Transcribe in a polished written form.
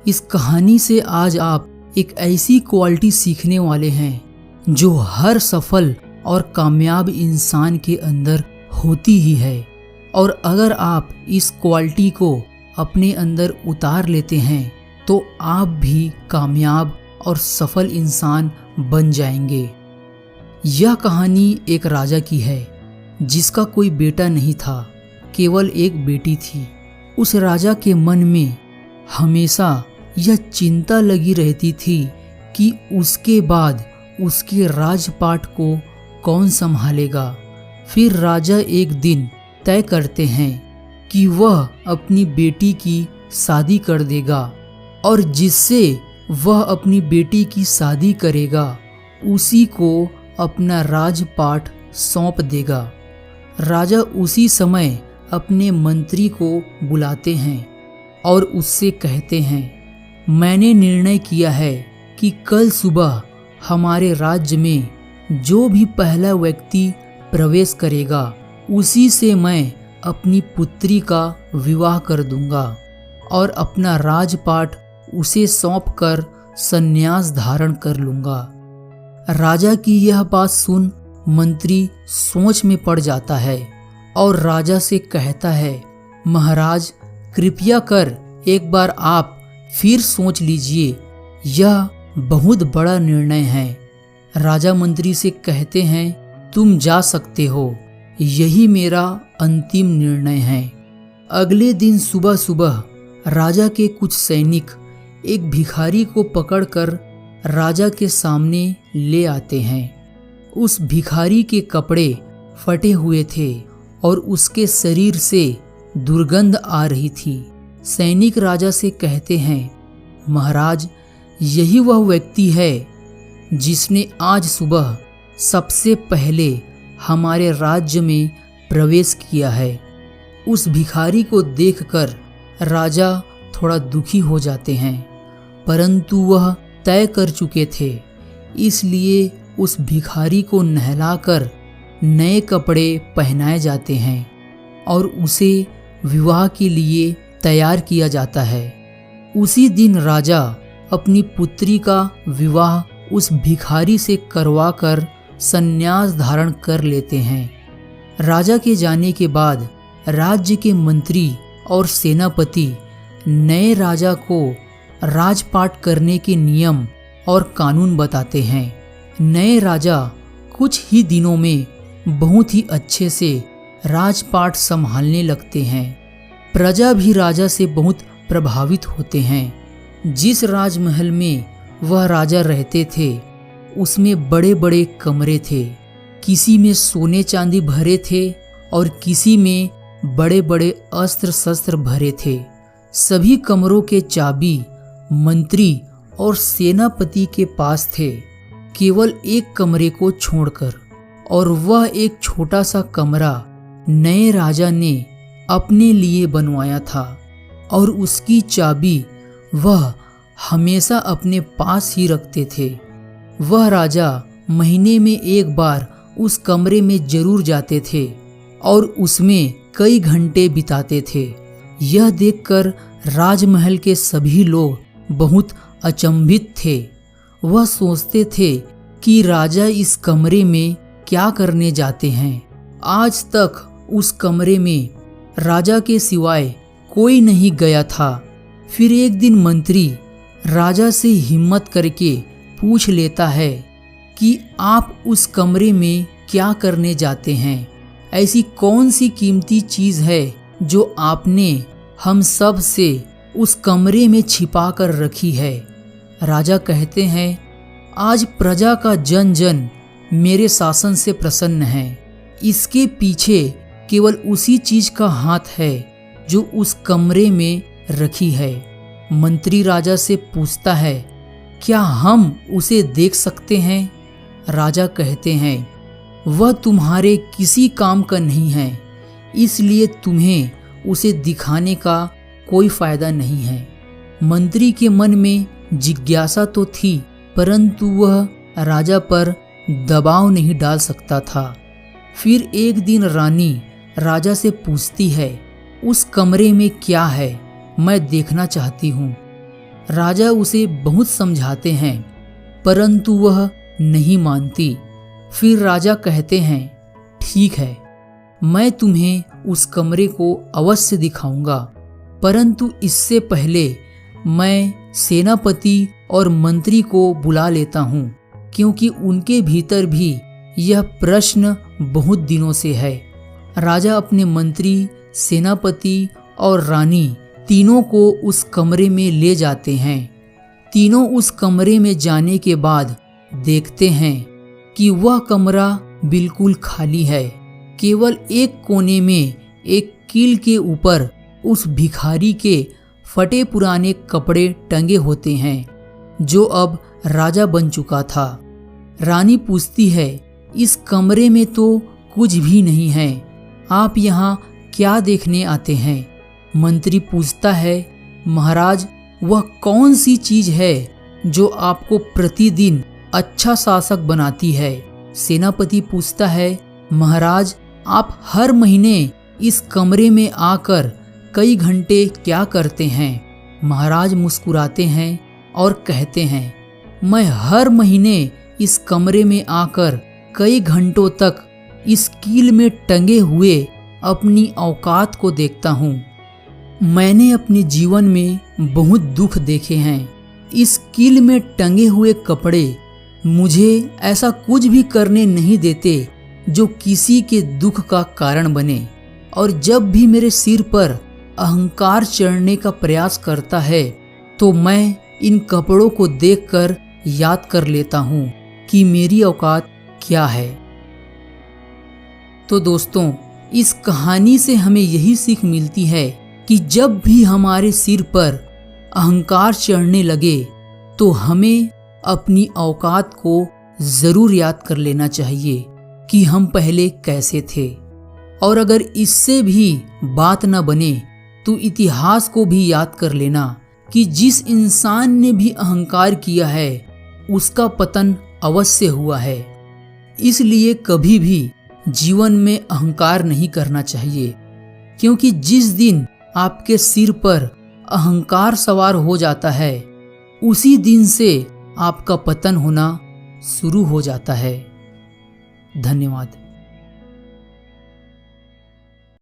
इस कहानी से आज आप एक ऐसी क्वालिटी सीखने वाले हैं जो हर सफल और कामयाब इंसान के अंदर होती ही है। और अगर आप इस क्वालिटी को अपने अंदर उतार लेते हैं तो आप भी कामयाब और सफल इंसान बन जाएंगे। यह कहानी एक राजा की है जिसका कोई बेटा नहीं था, केवल एक बेटी थी। उस राजा के मन में हमेशा यह चिंता लगी रहती थी कि उसके बाद उसके राजपाट को कौन संभालेगा। फिर राजा एक दिन तय करते हैं कि वह अपनी बेटी की शादी कर देगा और जिससे वह अपनी बेटी की शादी करेगा उसी को अपना राजपाट सौंप देगा। राजा उसी समय अपने मंत्री को बुलाते हैं और उससे कहते हैं, मैंने निर्णय किया है कि कल सुबह हमारे राज्य में जो भी पहला व्यक्ति प्रवेश करेगा उसी से मैं अपनी पुत्री का विवाह कर दूंगा और अपना राजपाट उसे सौंपकर संन्यास धारण कर लूंगा। राजा की यह बात सुन मंत्री सोच में पड़ जाता है और राजा से कहता है, महाराज कृपया कर एक बार आप फिर सोच लीजिए, यह बहुत बड़ा निर्णय है। राजा मंत्री से कहते हैं, तुम जा सकते हो, यही मेरा अंतिम निर्णय है। अगले दिन सुबह सुबह राजा के कुछ सैनिक एक भिखारी को पकड़कर राजा के सामने ले आते हैं। उस भिखारी के कपड़े फटे हुए थे और उसके शरीर से दुर्गंध आ रही थी। सैनिक राजा से कहते हैं, महाराज यही वह व्यक्ति है जिसने आज सुबह सबसे पहले हमारे राज्य में प्रवेश किया है। उस भिखारी को देखकर राजा थोड़ा दुखी हो जाते हैं, परंतु वह तय कर चुके थे, इसलिए उस भिखारी को नहलाकर नए कपड़े पहनाए जाते हैं और उसे विवाह के लिए तैयार किया जाता है। उसी दिन राजा अपनी पुत्री का विवाह उस भिखारी से करवाकर संन्यास धारण कर लेते हैं। राजा के जाने के बाद राज्य के मंत्री और सेनापति नए राजा को राजपाट करने के नियम और कानून बताते हैं। नए राजा कुछ ही दिनों में बहुत ही अच्छे से राजपाट संभालने लगते हैं। प्रजा भी राजा से बहुत प्रभावित होते हैं। जिस राजमहल में वह राजा रहते थे उसमें बड़े बड़े कमरे थे। किसी में सोने चांदी भरे थे और किसी में बड़े बड़े अस्त्र शस्त्र भरे थे। सभी कमरों के चाबी मंत्री और सेनापति के पास थे, केवल एक कमरे को छोड़कर, और वह एक छोटा सा कमरा नए राजा ने अपने लिए बनवाया था और उसकी चाबी वह हमेशा अपने पास ही रखते थे। वह राजा महीने में एक बार उस कमरे में जरूर जाते थे और उसमें कई घंटे बिताते थे। यह देखकर राजमहल के सभी लोग बहुत अचंभित थे। वह सोचते थे कि राजा इस कमरे में क्या करने जाते हैं। आज तक उस कमरे में राजा के सिवाय कोई नहीं गया था। फिर एक दिन मंत्री राजा से हिम्मत करके पूछ लेता है कि आप उस कमरे में क्या करने जाते हैं। ऐसी कौन सी कीमती चीज है जो आपने हम सब से उस कमरे में छिपा कर रखी है। राजा कहते हैं, आज प्रजा का जन जन मेरे शासन से प्रसन्न है। इसके पीछे केवल उसी चीज का हाथ है जो उस कमरे में रखी है। मंत्री राजा से पूछता है, क्या हम उसे देख सकते हैं? राजा कहते हैं, वह तुम्हारे किसी काम का नहीं है, इसलिए तुम्हें उसे दिखाने का कोई फायदा नहीं है। मंत्री के मन में जिज्ञासा तो थी, परंतु वह राजा पर दबाव नहीं डाल सकता था। फिर एक दिन रानी राजा से पूछती है, उस कमरे में क्या है, मैं देखना चाहती हूँ। राजा उसे बहुत समझाते हैं, परंतु वह नहीं मानती। फिर राजा कहते हैं, ठीक है, मैं तुम्हें उस कमरे को अवश्य दिखाऊंगा, परंतु इससे पहले मैं सेनापति और मंत्री को बुला लेता हूँ, क्योंकि उनके भीतर भी यह प्रश्न बहुत दिनों से है। राजा अपने मंत्री, सेनापति और रानी तीनों को उस कमरे में ले जाते हैं। तीनों उस कमरे में जाने के बाद देखते हैं कि वह कमरा बिल्कुल खाली है। केवल एक कोने में एक कील के ऊपर उस भिखारी के फटे पुराने कपड़े टंगे होते हैं, जो अब राजा बन चुका था। रानी पूछती है, इस कमरे में तो कुछ भी नहीं है, आप यहाँ क्या देखने आते हैं? मंत्री पूछता है, महाराज, वह कौन सी चीज है जो आपको प्रतिदिन अच्छा शासक बनाती है? सेनापति पूछता है, महाराज, आप हर महीने इस कमरे में आकर कई घंटे क्या करते हैं? महाराज मुस्कुराते हैं और कहते हैं, मैं हर महीने इस कमरे में आकर कई घंटों तक इस कील में टंगे हुए अपनी औकात को देखता हूँ। मैंने अपने जीवन में बहुत दुख देखे हैं। इस कील में टंगे हुए कपड़े मुझे ऐसा कुछ भी करने नहीं देते जो किसी के दुख का कारण बने, और जब भी मेरे सिर पर अहंकार चढ़ने का प्रयास करता है तो मैं इन कपड़ों को देखकर याद कर लेता हूँ कि मेरी औकात क्या है। तो दोस्तों, इस कहानी से हमें यही सीख मिलती है कि जब भी हमारे सिर पर अहंकार चढ़ने लगे तो हमें अपनी औकात को जरूर याद कर लेना चाहिए कि हम पहले कैसे थे। और अगर इससे भी बात न बने तो इतिहास को भी याद कर लेना कि जिस इंसान ने भी अहंकार किया है उसका पतन अवश्य हुआ है। इसलिए कभी भी जीवन में अहंकार नहीं करना चाहिए, क्योंकि जिस दिन आपके सिर पर अहंकार सवार हो जाता है उसी दिन से आपका पतन होना शुरू हो जाता है। धन्यवाद।